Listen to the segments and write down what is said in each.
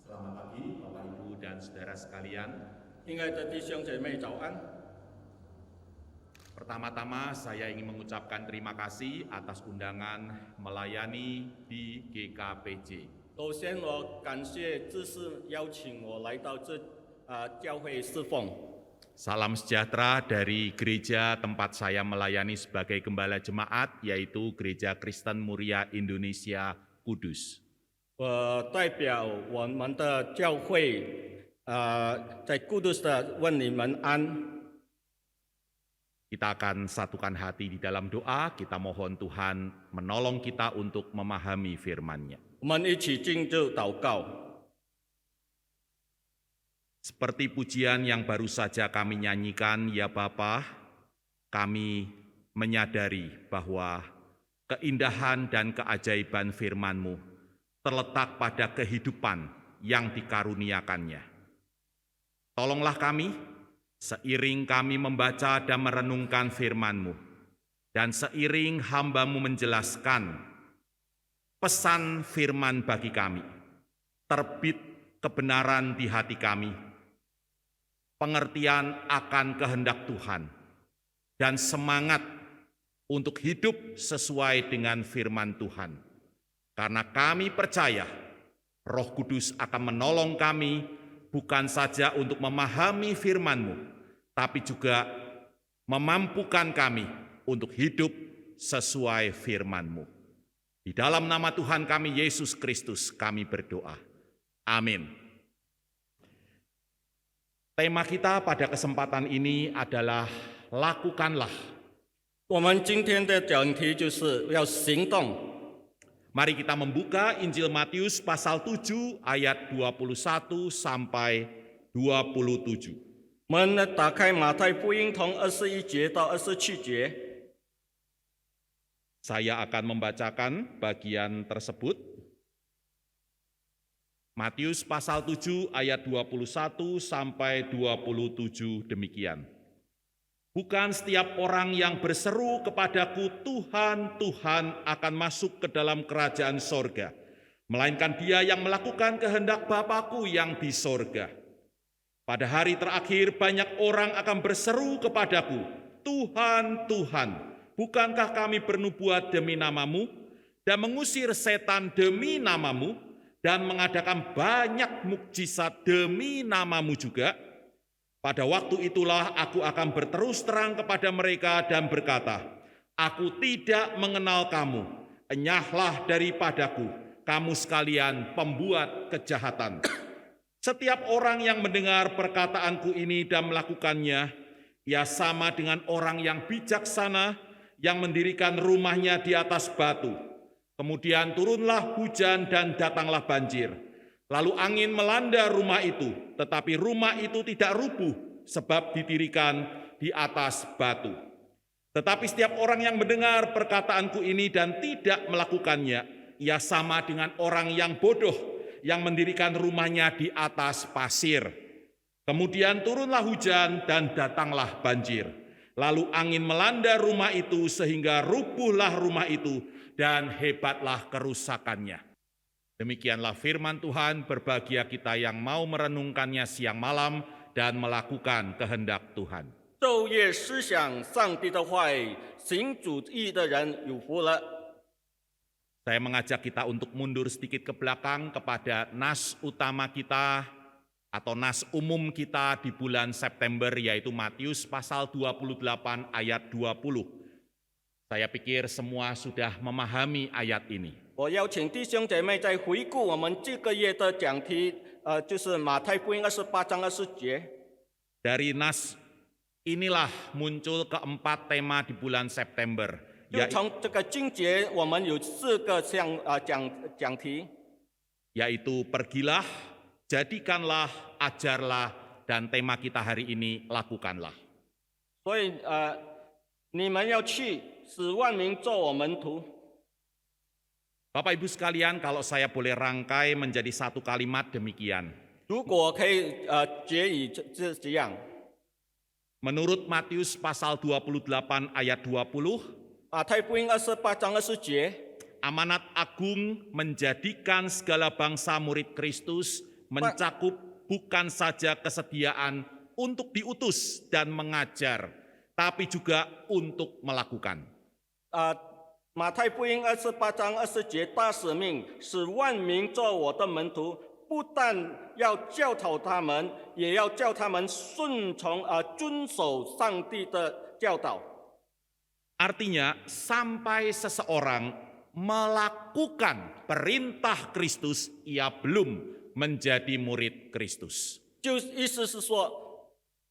Selamat pagi Bapak Ibu dan saudara sekalian. 亲爱的弟兄姐妹，早安！ Pertama-tama saya ingin mengucapkan terima kasih atas undangan melayani di GKPJ. 首先，我感谢知事邀请我来到教会侍奉。 Salam sejahtera dari gereja tempat saya melayani sebagai gembala jemaat, yaitu Gereja Kristen Muria Indonesia Kudus. 我代表我们的教会，在古都的问你们安。 Kita akan satukan hati di dalam doa, kita mohon Tuhan menolong kita untuk memahami firman-Nya. 我们一起进入祷告。 Seperti pujian yang baru saja kami nyanyikan, ya Bapa, kami menyadari bahwa keindahan dan keajaiban firman-Mu terletak pada kehidupan yang dikaruniakannya. Tolonglah kami, seiring kami membaca dan merenungkan firman-Mu, dan seiring hamba-Mu menjelaskan pesan firman bagi kami, terbit kebenaran di hati kami, pengertian akan kehendak Tuhan, dan semangat untuk hidup sesuai dengan firman Tuhan. Karena kami percaya Roh Kudus akan menolong kami bukan saja untuk memahami firman-Mu, tapi juga memampukan kami untuk hidup sesuai firman-Mu. Di dalam nama Tuhan kami Yesus Kristus kami berdoa. Amin. Tema kita pada kesempatan ini adalah lakukanlah. 我们今天的讲题就是要行动。 Mari kita membuka Injil Matius pasal 7 ayat 21 sampai 27. 我们打开马太福音从21节到27节。 Saya akan membacakan bagian tersebut. Matius pasal 7 ayat 21 sampai 27 demikian. Bukan setiap orang yang berseru kepadaku, Tuhan, Tuhan, akan masuk ke dalam kerajaan sorga, melainkan dia yang melakukan kehendak Bapa-Ku yang di sorga. Pada hari terakhir banyak orang akan berseru kepadaku, Tuhan, Tuhan, bukankah kami bernubuat demi nama-Mu, dan mengusir setan demi nama-Mu, dan mengadakan banyak mukjizat demi nama-Mu juga? Pada waktu itulah aku akan berterus terang kepada mereka dan berkata, aku tidak mengenal kamu, enyahlah daripadaku, kamu sekalian pembuat kejahatan. Setiap orang yang mendengar perkataanku ini dan melakukannya, ia sama dengan orang yang bijaksana yang mendirikan rumahnya di atas batu. Kemudian turunlah hujan dan datanglah banjir. Lalu angin melanda rumah itu, tetapi rumah itu tidak rubuh sebab didirikan di atas batu. Tetapi setiap orang yang mendengar perkataanku ini dan tidak melakukannya, ia sama dengan orang yang bodoh yang mendirikan rumahnya di atas pasir. Kemudian turunlah hujan dan datanglah banjir. Lalu angin melanda rumah itu sehingga rubuhlah rumah itu dan hebatlah kerusakannya. Demikianlah firman Tuhan, berbahagia kita yang mau merenungkannya siang malam dan melakukan kehendak Tuhan. 昼夜思想上帝的话语，行主义的人有福了。 Saya mengajak kita untuk mundur sedikit ke belakang kepada nas utama kita atau nas umum kita di bulan September, yaitu Matius pasal 28 ayat 20. Saya pikir semua sudah memahami ayat ini. 我邀请弟兄姐妹再回顾我们这个月的讲题，就是马太福音28章20节。 Dari nas inilah muncul keempat tema di bulan September, 就从这个经节，我们有4个讲题， yaitu pergilah, jadikanlah, ajarlah, dan tema kita hari ini lakukanlah. 所以你们要去，使万民做我门徒。 Bapak Ibu sekalian, kalau saya boleh rangkai menjadi satu kalimat demikian. 如果可以结语这样， Menurut Matius pasal 28 ayat 20, 马太福音28章20节， amanat agung menjadikan segala bangsa murid Kristus mencakup bukan saja kesediaan untuk diutus dan mengajar, tapi juga untuk melakukan. 马太福音28章20节，大使命使万民做我的门徒，不但要教导他们，也要叫他们顺从遵守上帝的教导。 Artinya, sampai seseorang melakukan perintah Kristus, ia belum menjadi murid Kristus. 就意思是说，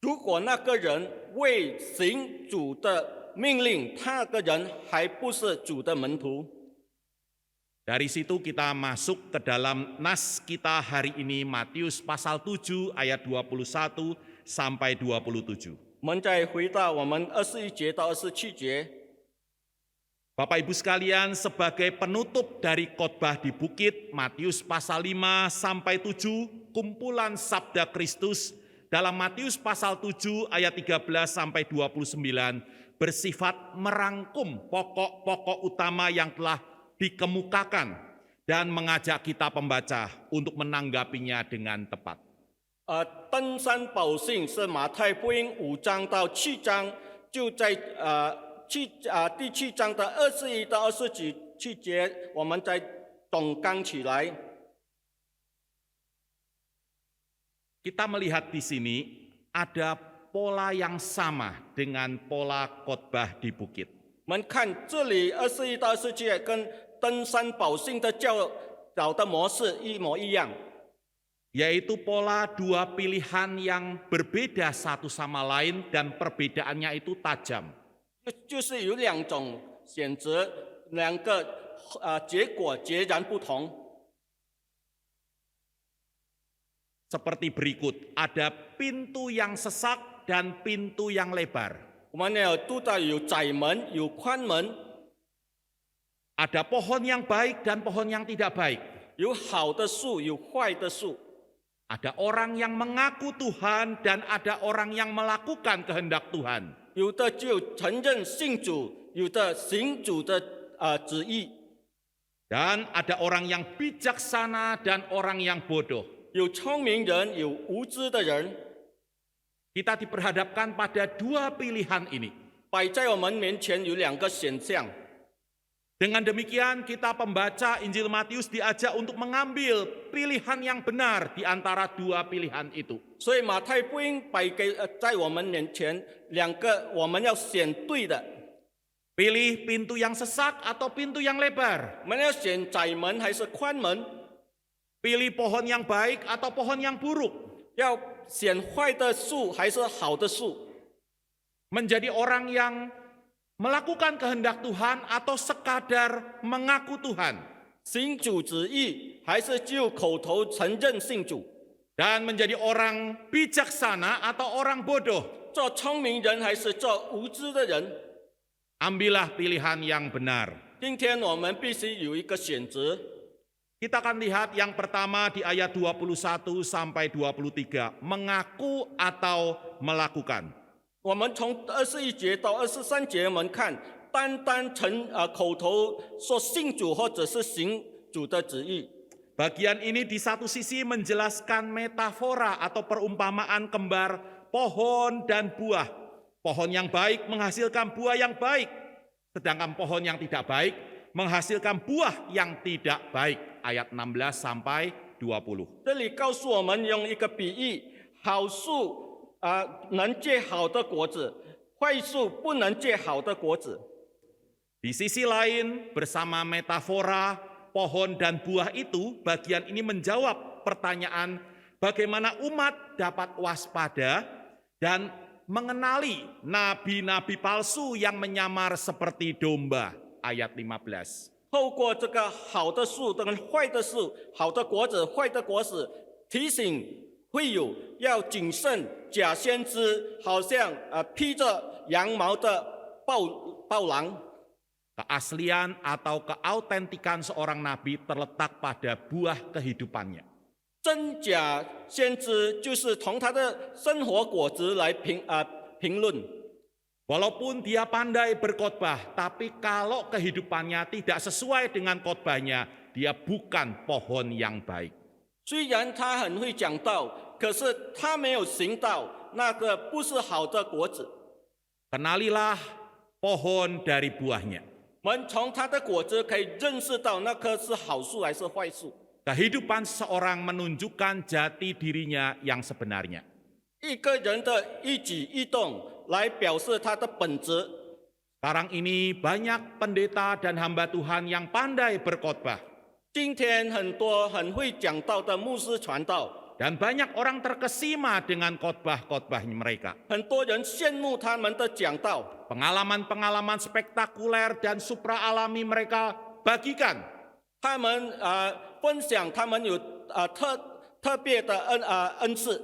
如果那个人未行主的命令，那个人还不是主的门徒。 Dari situ kita masuk ke dalam nas kita hari ini, Matius pasal 7 ayat 21 sampai 27. 我们再回到我们21节到27节。 Bapak Ibu sekalian, sebagai penutup dari khotbah di bukit, Matius pasal 5 sampai 7, kumpulan sabda Kristus dalam Matius pasal 7 ayat 13 sampai 29 bersifat merangkum pokok-pokok utama yang telah dikemukakan dan mengajak kita pembaca untuk menanggapinya dengan tepat. 登山宝训是马太福音5章到7章，就在第7章的21到27节，我们再总纲起来。 Kita melihat di sini ada pola yang sama dengan pola khotbah di bukit. 我们看这里21到27节跟登山宝训的教导的模式一模一样， Yaitu pola dua pilihan yang berbeda satu sama lain dan perbedaannya itu tajam. 就是有两种选择，两个结果截然不同。 Seperti berikut, ada pintu yang sesak dan pintu yang lebar. 我们有读到有窄门，有宽门， Ada pohon yang baik dan pohon yang tidak baik. 有好的树，有坏的树。 Ada orang yang mengaku Tuhan dan ada orang yang melakukan kehendak Tuhan. 有的就承认信主，有的行主的旨意， Dan ada orang yang bijaksana dan orang yang bodoh. 有聪明人，有无知的人， Kita diperhadapkan pada dua pilihan ini. 摆在我们面前有两个选项。 Dengan demikian kita pembaca Injil Matius diajak untuk mengambil pilihan yang benar di antara dua pilihan itu. 所以马太福音摆给在我们面前两个，我们要选对的。 Pilih pintu yang sesak atau pintu yang lebar. 我们要选窄门还是宽门？ Pilih pohon yang baik atau pohon yang buruk. 要选坏的树还是好的树？ Menjadi orang yang melakukan kehendak Tuhan atau sekadar mengaku Tuhan. 行主旨意还是就口头承认信主？ Dan menjadi orang bijaksana atau orang bodoh. 做聪明人还是做无知的人？ Ambillah pilihan yang benar. 今天我们必须有一个选择。 Kita akan lihat yang pertama di ayat 21 sampai 23. Mengaku atau melakukan. 我们从21节到23节，我们看单单口头说信主或者是行主的旨意。 Bagian ini di satu sisi menjelaskan metafora atau perumpamaan kembar pohon dan buah. Pohon yang baik menghasilkan buah yang baik, sedangkan pohon yang tidak baik menghasilkan buah yang tidak baik. Ayat 16 sampai 20. 这里告诉我们用一个比喻，好树能结好的果子，坏树不能结好的果子。 Di sisi lain, bersama metafora pohon dan buah itu, bagian ini menjawab pertanyaan bagaimana umat dapat waspada dan mengenali nabi-nabi palsu yang menyamar seperti domba. Ayat 15. 透过这个好的树跟坏的树，好的果子、坏的果子，提醒会友要谨慎，假先知好像披着羊毛的暴狼。 Keaslian atau keautentikan seorang nabi terletak pada buah kehidupannya. 真假先知就是从他的生活果子来评论。 Walaupun dia pandai berkhotbah, tapi kalau kehidupannya tidak sesuai dengan khotbahnya, dia bukan pohon yang baik. 虽然他很会讲道，可是他没有行道，那个不是好的果子。 Kenalilah pohon dari buahnya. 我们从他的果子可以认识到那棵是好树还是坏树。 Kehidupan seorang menunjukkan jati dirinya yang sebenarnya. 一个人的一举一动来表示他的本质。 Sekarang ini banyak pendeta dan hamba Tuhan yang pandai berkhotbah. 今天很多很会讲道的牧师传道， Dan banyak orang terkesima dengan khotbah-khotbah mereka. 很多人羡慕他们的讲道， Pengalaman-pengalaman spektakuler dan supraalami mereka bagikan. 他们分享他们有特别的恩赐，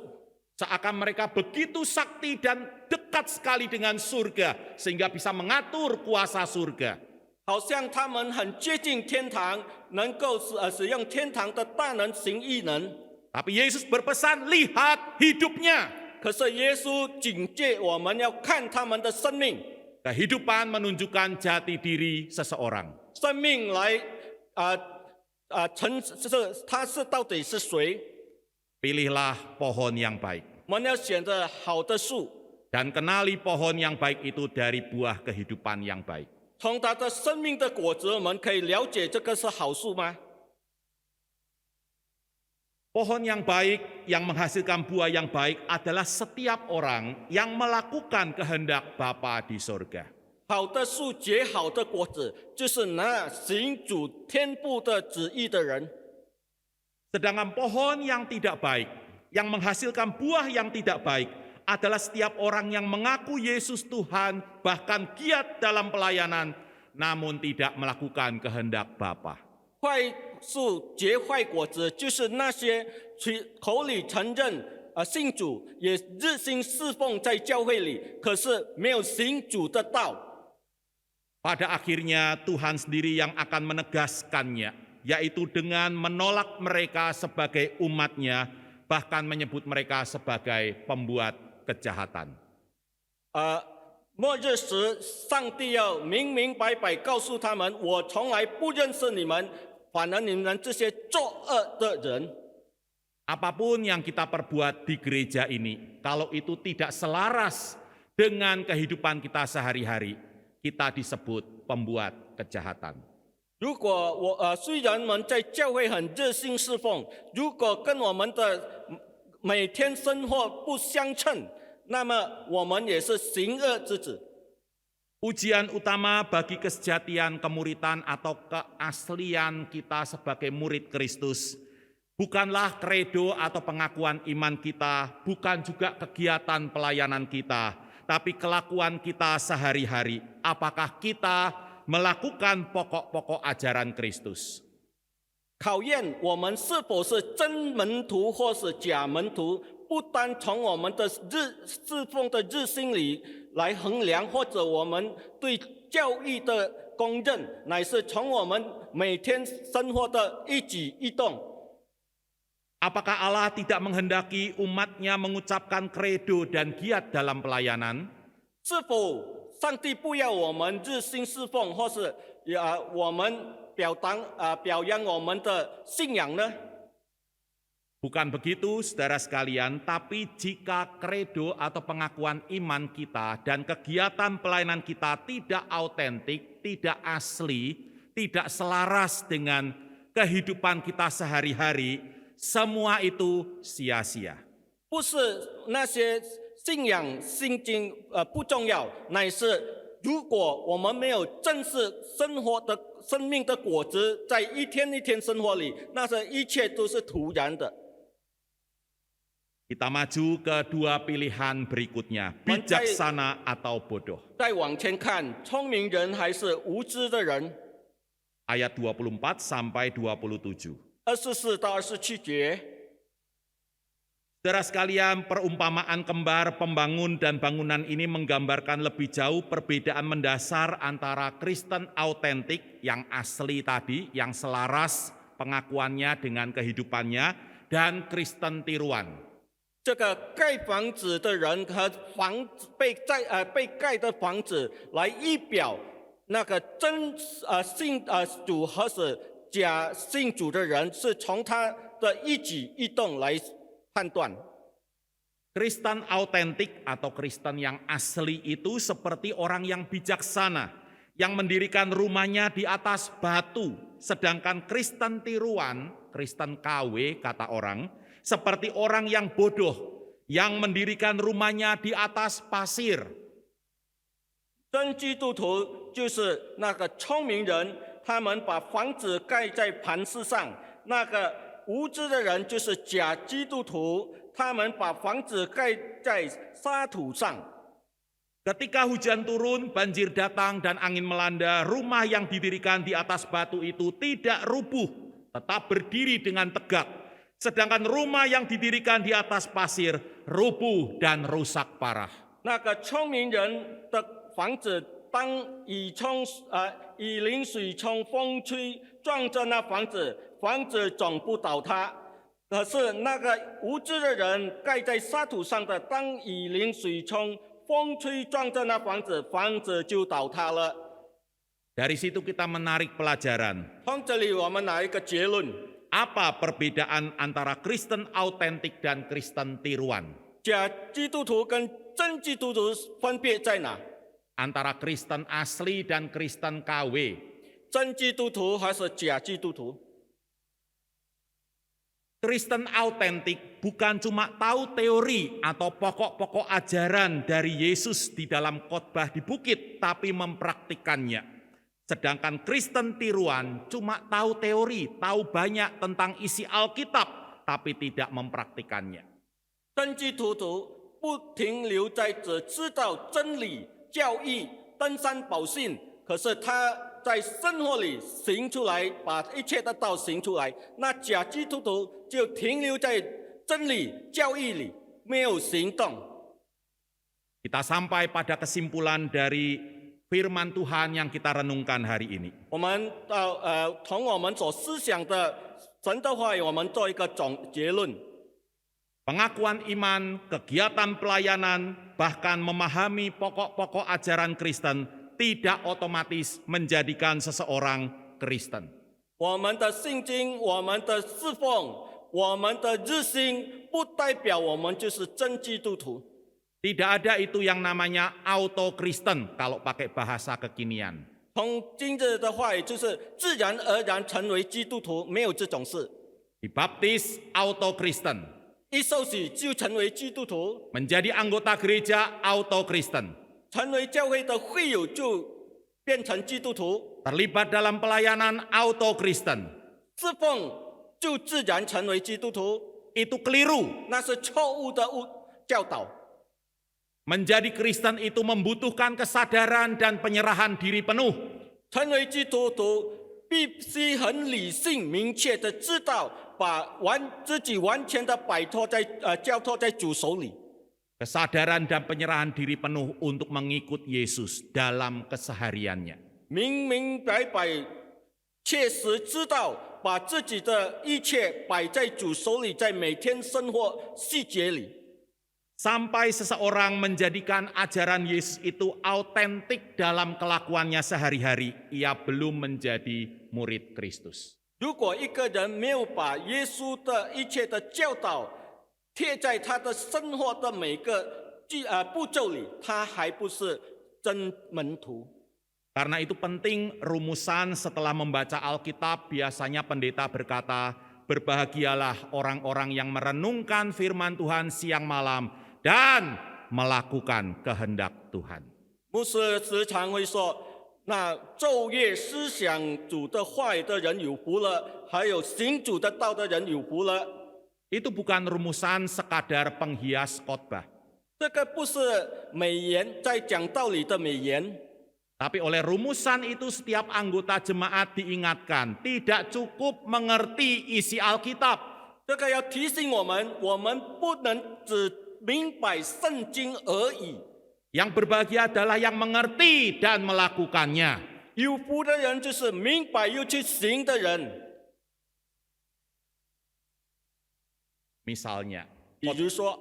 Seakan mereka begitu sakti dan dekat sekali dengan surga sehingga bisa mengatur kuasa surga. 好像他们很接近天堂，能够使用天堂的大能行异能。 Tapi Yesus berpesan, lihat hidupnya. 可是耶稣警戒我们要看他们的生命， Kehidupan menunjukkan jati diri seseorang. 生命来他是到底是谁？ Pilihlah pohon yang baik. 我们要选择好的树， Dan kenali pohon yang baik itu dari buah kehidupan yang baik. 从他的生命的果子，我们可以了解这个是好树吗？ Pohon yang baik yang menghasilkan buah yang baik adalah setiap orang yang melakukan kehendak Bapa di sorga. 好的树结好的果子，就是那行主天父的旨意的人。 Sedangkan pohon yang tidak baik, yang menghasilkan buah yang tidak baik, adalah setiap orang yang mengaku Yesus Tuhan, bahkan giat dalam pelayanan, namun tidak melakukan kehendak Bapa. 坏树结坏果子，就是那些口里承认信主，也热心侍奉在教会里，可是没有行主的道。 Pada akhirnya Tuhan sendiri yang akan menegaskannya, yaitu dengan menolak mereka sebagai umatnya, bahkan menyebut mereka sebagai pembuat kejahatan. 末日时，上帝要明明白白告诉他们：我从来不认识你们，反而你们这些作恶的人。 Apapun yang kita perbuat di gereja ini, kalau itu tidak selaras dengan kehidupan kita sehari-hari, kita disebut pembuat kejahatan. 如果虽然我们在教会很热心侍奉，如果跟我们的每天生活不相称，那么我们也是行恶之子。 Ujian utama bagi kesejatian kemuritan atau keaslian kita sebagai murid Kristus bukanlah kredo atau pengakuan iman kita, bukan juga kegiatan pelayanan kita, tapi kelakuan kita sehari-hari. Apakah kita melakukan pokok-pokok ajaran Kristus? 考验我们是否是真门徒或是假门徒，不单从我们的侍奉的日心里来衡量，或者我们对教义的公认，乃是从我们每天生活的一举一动。 Apakah Allah tidak menghendaki umatnya mengucapkan kredo dan giat dalam pelayanan? 是否上帝不要我们日心侍奉，或是我们表扬我们的信仰呢？ Bukan begitu, saudara sekalian, tapi jika kredo atau pengakuan iman kita dan kegiatan pelayanan kita tidak autentik, tidak asli, tidak selaras dengan kehidupan kita sehari-hari, semua itu sia-sia. 不是那些信仰信经不重要，乃是如果我们没有正视生命的果子，在一天一天生活里，那些一切都是徒然的。 Kita maju ke dua pilihan berikutnya, bijaksana atau bodoh. 再往前看，聪明人还是无知的人。 Ayat 24 sampai 27. 24到27节。 Saudara sekalian, perumpamaan kembar pembangun dan bangunan ini menggambarkan lebih jauh perbedaan mendasar antara Kristen autentik yang asli tadi, yang selaras pengakuannya dengan kehidupannya, dan Kristen tiruan. 这个盖房子的人和被盖的房子来一表那个信主和是假信主的人，是从他的一举一动来判断。 Kristen autentik atau Kristen yang asli itu seperti orang yang bijaksana, yang mendirikan rumahnya di atas batu. Sedangkan Kristen tiruan, Kristen KW kata orang, seperti orang yang bodoh, yang mendirikan rumahnya di atas pasir. 真基督徒就是那个聪明人，他们把房子盖在磐石上；那个无知的人就是假基督徒，他们把房子盖在沙土上。 Ketika hujan turun, banjir datang dan angin melanda, rumah yang didirikan di atas batu itu tidak rubuh, tetap berdiri dengan tegak. Sedangkan rumah yang didirikan di atas pasir rubuh dan rusak parah. 那个聪明人的房子，当雨淋水冲风吹，撞着那房子，房子总不倒塌。可是那个无知的人盖在沙土上的，当雨淋水冲风吹撞着那房子，房子就倒塌了。 Dari situ kita menarik pelajaran. 从这里我们拿一个结论： Apa perbedaan antara Kristen autentik dan Kristen tiruan? 假基督徒跟真基督徒分别在哪？ Antara Kristen asli dan Kristen KW. 真基督徒还是假基督徒？ Kristen autentik bukan cuma tahu teori atau pokok-pokok ajaran dari Yesus di dalam khotbah di bukit, tapi mempraktikannya. Sedangkan Kristen tiruan cuma tahu teori, tahu banyak tentang isi Alkitab, tapi tidak mempraktikannya. 真基督徒不停留在只知道真理、教义、登山宝训，可是他在生活里行出来，把一切的道行出来。那假基督徒就停留在真理、教义里，没有行动。 Kita sampai pada kesimpulan dari firman Tuhan yang kita renungkan hari ini. 我们从我们所思想的神的话语，我们做一个总结论。 Pengakuan iman, kegiatan pelayanan, bahkan memahami pokok-pokok ajaran Kristen tidak otomatis menjadikan seseorang Kristen. 我们的信经、我们的侍奉、我们的日新，不代表我们就是真基督徒。 Tidak ada itu yang namanya auto-Kristen kalau pakai bahasa kekinian. 从今日的话语，就是自然而然成为基督徒，没有这种事。 Dibaptis auto-Kristen, 一受洗就成为基督徒， menjadi anggota gereja auto-Kristen, 成为教会的会友就变成基督徒， terlibat dalam pelayanan auto-Kristen. 侍奉就自然成为基督徒， Itu keliru. 那是错误的教导。 Menjadi Kristen itu membutuhkan kesadaran dan penyerahan diri penuh. 成为基督徒必须很理性、明确的知道，把自己完全的交托在主手里。 Kesadaran dan penyerahan diri penuh untuk mengikut Yesus dalam kesehariannya. 明明白白、切实知道，把自己的一切摆在主手里，在每天生活细节里。 Sampai seseorang menjadikan ajaran Yesus itu autentik dalam kelakuannya sehari-hari, ia belum menjadi murid Kristus. 如果一个人没有把耶稣的一切的教导贴在他的生活的每个步骤里，他还不是真门徒。 Karena itu penting rumusan setelah membaca Alkitab, biasanya pendeta berkata, berbahagialah orang-orang yang merenungkan firman Tuhan siang malam dan melakukan kehendak Tuhan. 牧师时常会说，那昼夜思想主的话语的人有福了，还有行主的道的人有福了。 Itu bukan rumusan sekadar penghias khotbah. 这个不是美言，在讲道理的美言。 Tapi oleh rumusan itu setiap anggota jemaat diingatkan, tidak cukup mengerti isi Alkitab. 这个要提醒我们，我们不能只明白圣经而已。 Yang berbahagia adalah yang mengerti dan melakukannya. 有福的人就是明白又去行的人。 Misalnya, 比如说，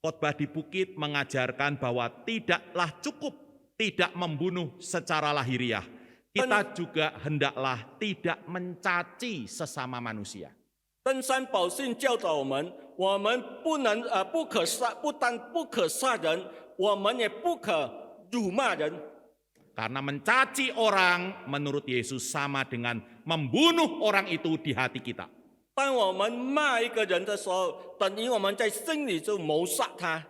khotbah di bukit mengajarkan bahwa tidaklah cukup tidak membunuh secara lahiriah. Kita juga hendaklah tidak mencaci sesama manusia. 登山宝训教导我们，我们不可杀，不但不可杀人，我们也不可辱骂人。 Karena mencaci orang menurut Yesus sama dengan membunuh orang itu di hati kita. 当我们骂一个人的时候，等于我们在心里就谋杀他。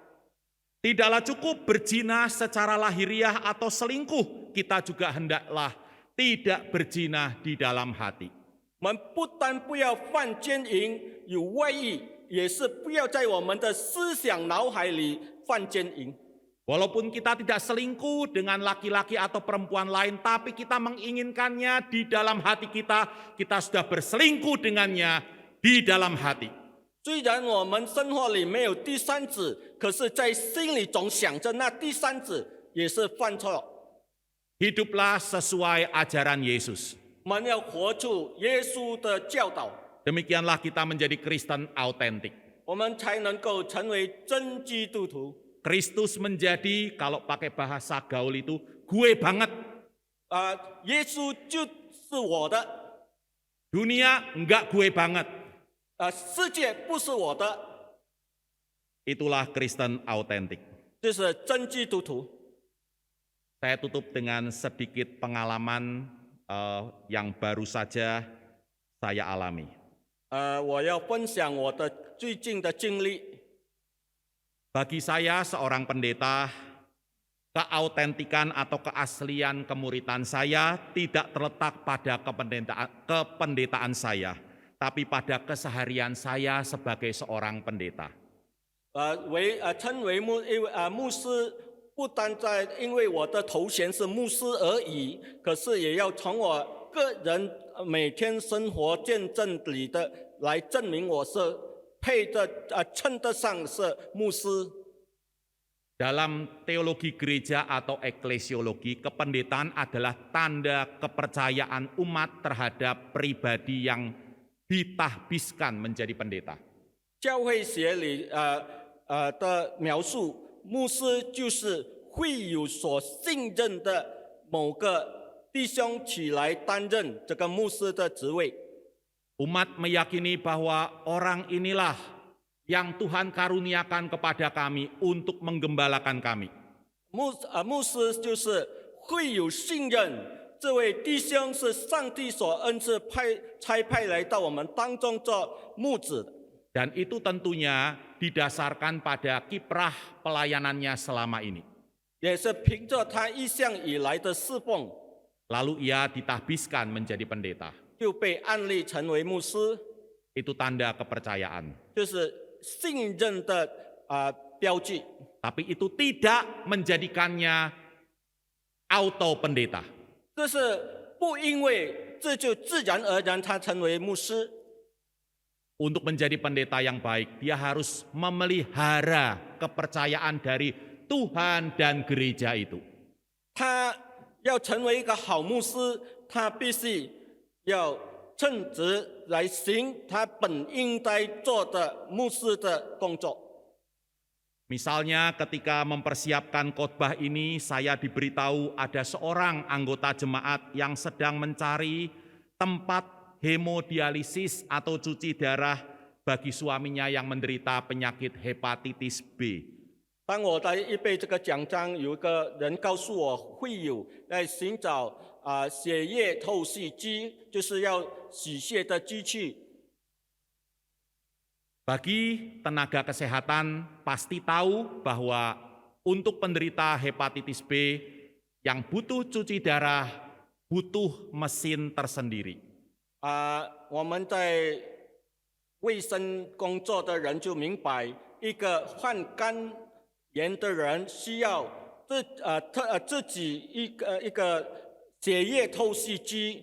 Tidaklah cukup berzina secara lahiriah atau selingkuh, kita juga hendaklah tidak berzina di dalam hati. 我们不但不要犯奸淫、有外遇，也是不要在我们的思想脑海里犯奸淫。 Walaupun kita tidak selingkuh dengan laki-laki atau perempuan lain, tapi kita menginginkannya di dalam hati kita, kita sudah berselingkuh dengannya di dalam hati. 虽然我们生活里没有第三者，可是在心里总想着那第三者也是犯错。 Hiduplah sesuai ajaran Yesus. 我们要活出耶稣的教导， Demikianlah kita menjadi Kristen autentik. 我们才能够成为真基督徒。 Kristus menjadi, kalau pakai bahasa gaul itu, gue banget. 耶稣就是我的， Dunia enggak gue banget. 世界不是我的， Itulah Kristen autentik. 就是真基督徒。 Saya tutup dengan sedikit pengalaman yang baru saja saya alami. 我要分享我的最近的经历。 Bagi saya seorang pendeta, keautentikan atau keaslian kemuritan saya tidak terletak pada kependetaan saya, tapi pada keseharian saya sebagai seorang pendeta. 称为牧师，不单在因为我的头衔是牧师而已，可是也要从我个人每天生活见证里的来证明我是配得称得上是牧师。 Dalam teologi gereja atau eklesiologi, kependetaan adalah tanda kepercayaan umat terhadap pribadi yang ditahbiskan menjadi pendeta. 教会学里的描述，牧师就是会有所信任的某个弟兄起来担任这个牧师的职位。 Umat meyakini bahwa orang inilah yang Tuhan karuniakan kepada kami untuk menggembalakan kami. 牧师就是会有信任，这位弟兄是上帝所恩赐差派来到我们当中做牧子的。 Dan itu tentunya didasarkan pada kiprah pelayanannya selama ini. 也是凭着他一向以来的侍奉， Lalu ia ditahbiskan menjadi pendeta. 就被安立成为牧师， Itu tanda kepercayaan. 就是信任的标记。 Tapi itu tidak menjadikannya auto pendeta. 这是不因为这就自然而然他成为牧师。 Untuk menjadi pendeta yang baik, dia harus memelihara kepercayaan dari Tuhan dan gereja itu. 他要成为一个好牧师，他必须要称职来行他本应该做的牧师的工作。 Misalnya ketika mempersiapkan khotbah ini, saya diberitahu ada seorang anggota jemaat yang sedang mencari tempat hemodialisis atau cuci darah bagi suaminya yang menderita penyakit hepatitis B. 当我在预备这个讲章，有一个人告诉我会有在寻找血液透析机，就是要洗血的机器。 Bagi tenaga kesehatan pasti tahu bahwa untuk penderita hepatitis B yang butuh cuci darah butuh mesin tersendiri. 我们在卫生工作的人就明白，一个患肝炎的人需要自己一个血液透析机，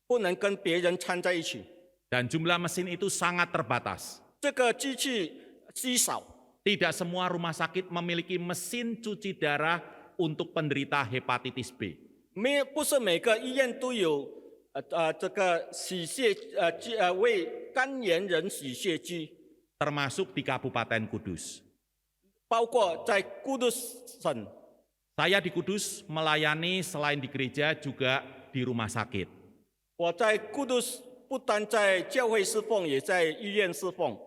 不能跟别人掺在一起。 Dan jumlah mesin itu sangat terbatas. 这个机器稀少， Tidak semua rumah sakit memiliki mesin cuci darah untuk penderita hepatitis B. 不是每个医院都有这个洗血机为肝炎人洗血机， Termasuk di Kabupaten Kudus. 包括在古都省。 Saya di Kudus melayani selain di gereja juga di rumah sakit. 我在古都不单在教会侍奉，也在医院侍奉。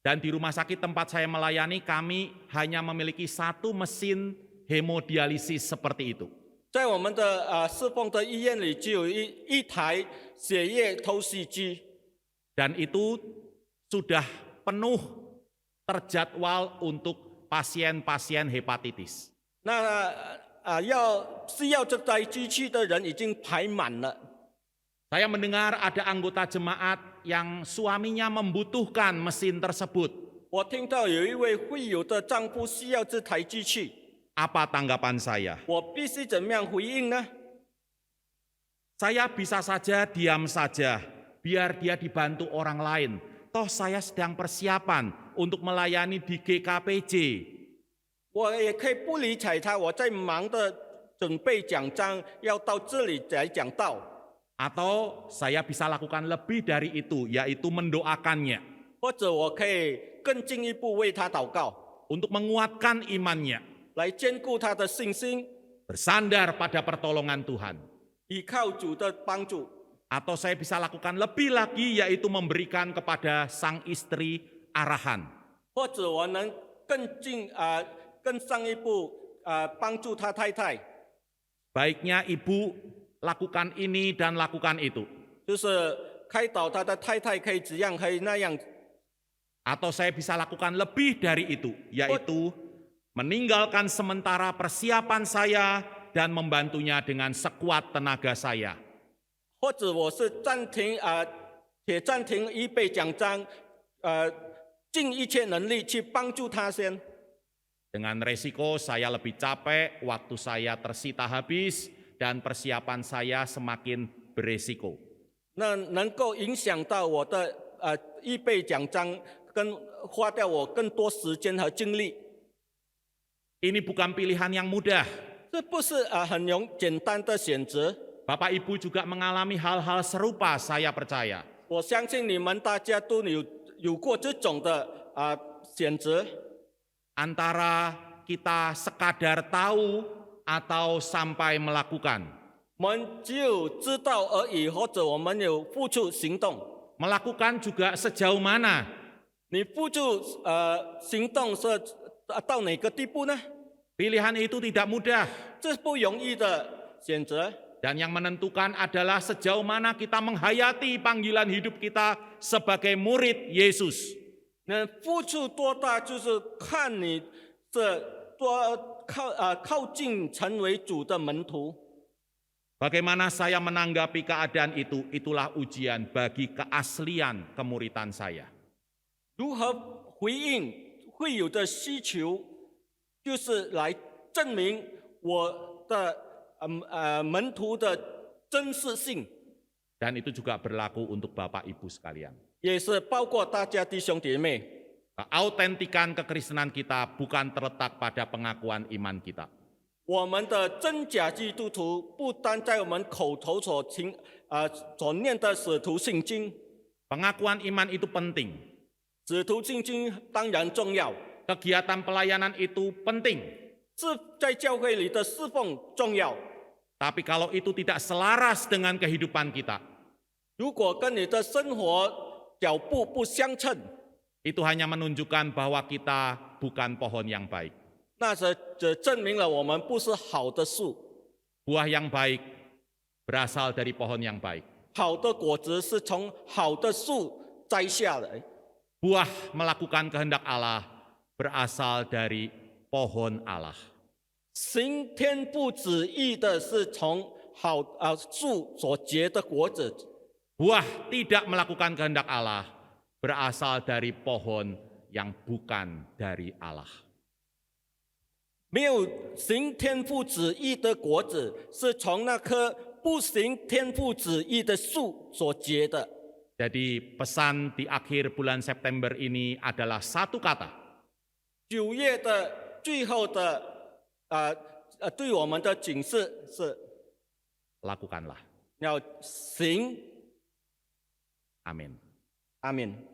Dan di rumah sakit tempat saya melayani, kami hanya memiliki satu mesin hemodialisis seperti itu. 在我们的侍奉的医院里，只有一台血液透析机， Dan itu sudah penuh terjadwal untuk pasien-pasien hepatitis. 那需要这台机器的人已经排满了。 Saya mendengar ada anggota jemaat yang suaminya membutuhkan mesin tersebut. 我听到有一位会友的丈夫需要这台机器， Apa tanggapan saya? 我必须怎么样回应呢？ Saya bisa saja diam saja, biar dia dibantu orang lain. Toh saya sedang persiapan untuk melayani di GKPJ. 我也可以不理睬他，我在忙的准备讲章，要到这里来讲道。 Atau saya bisa lakukan lebih dari itu, yaitu mendoakannya. 或者我可以更进一步为他祷告， Untuk menguatkan imannya. 来兼顾他的信心， Bersandar pada pertolongan Tuhan. 依靠主的帮助。 Atau saya bisa lakukan lebih lagi, yaitu memberikan kepada sang istri arahan. 或者我能更上一步帮助他太太， Baiknya ibu lakukan ini dan lakukan itu. 就是开导他的太太可以这样可以那样。 Atau saya bisa lakukan lebih dari itu, yaitu meninggalkan sementara persiapan saya dan membantunya dengan sekuat tenaga saya. 或者我是且暂停预备讲章，尽一切能力去帮助他先。 Dengan resiko saya lebih capek, waktu saya tersita habis, dan persiapan saya semakin beresiko. 那能够影响到我的预备讲章，跟花掉我更多时间和精力。 Ini bukan pilihan yang mudah. 这不是很简单的选择。 Bapak Ibu juga mengalami hal-hal serupa, saya percaya. 我相信你们大家都有过这种的选择。 Antara kita sekadar tahu atau sampai melakukan. 我们只有知道而已，或者我们有付出行动。 Melakukan juga sejauh mana? 你付出行动是到哪个地步呢？ Pilihan itu tidak mudah. 这不容易的选择。 Dan yang menentukan adalah sejauh mana kita menghayati panggilan hidup kita sebagai murid Yesus. 那付出多大，就是看你这多靠近成为主的门徒。 Bagaimana saya menanggapi keadaan itu, itulah ujian bagi keaslian kemuritan saya. 如何回应会有的需求，就是来证明我的门徒的真实性。 Dan itu juga berlaku untuk Bapak Ibu sekalian. 也是包括大家弟兄姐妹。 Keautentikan kekristenan kita bukan terletak pada pengakuan iman kita. 我们的真假基督徒不单在我们口头所念的使徒信经， Pengakuan iman itu penting. 使徒信经当然重要， Kegiatan pelayanan itu penting. 是在教会里的侍奉重要。 Tapi kalau itu tidak selaras dengan kehidupan kita, 如果跟你的生活脚步不相称， itu hanya menunjukkan bahwa kita bukan pohon yang baik. 那这证明了我们不是好的树。 Buah yang baik berasal dari pohon yang baik. 好的果子是从好的树摘下来， Buah melakukan kehendak Allah berasal dari pohon Allah. 行天父旨意的是从树所结的果子。 Buah tidak melakukan kehendak Allah berasal dari pohon yang bukan dari Allah. 没有行天父旨意的果子，是从那棵不行天父旨意的树所结的。 Jadi pesan di akhir bulan September ini adalah satu kata. 9月的最后的对我们的警示是 Lakukanlah. 要行。 Amin.阿门。